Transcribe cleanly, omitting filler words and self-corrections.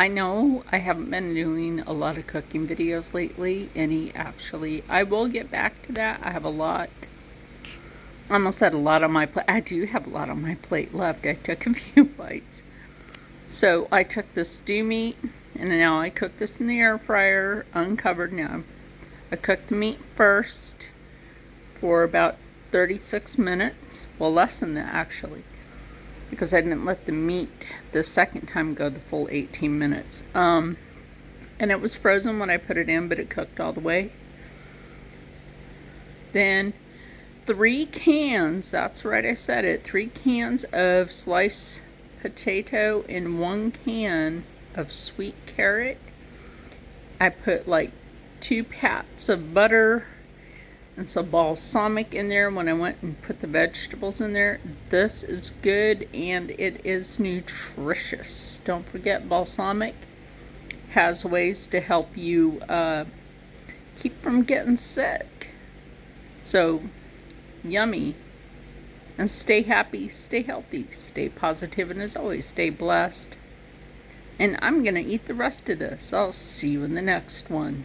I know I haven't been doing a lot of cooking videos lately, actually. I will get back to that. I have a lot. I almost said a lot on my plate. I do have a lot on my plate left. I took a few bites. So I took the stew meat, and now I cook this in the air fryer, uncovered now. I cooked the meat first for about 36 minutes. Well, less than that, actually, because I didn't let the meat the second time go the full 18 minutes. And it was frozen when I put it in, but it cooked all the way. Then 3 cans, that's right, I said it, 3 cans of sliced potato and 1 can of sweet carrot. I put like 2 pats of butter and some balsamic in there when I went and put the vegetables in there. This is good and it is nutritious. Don't forget, balsamic has ways to help you keep from getting sick. So, yummy. And stay happy, stay healthy, stay positive, and as always, stay blessed. And I'm going to eat the rest of this. I'll see you in the next one.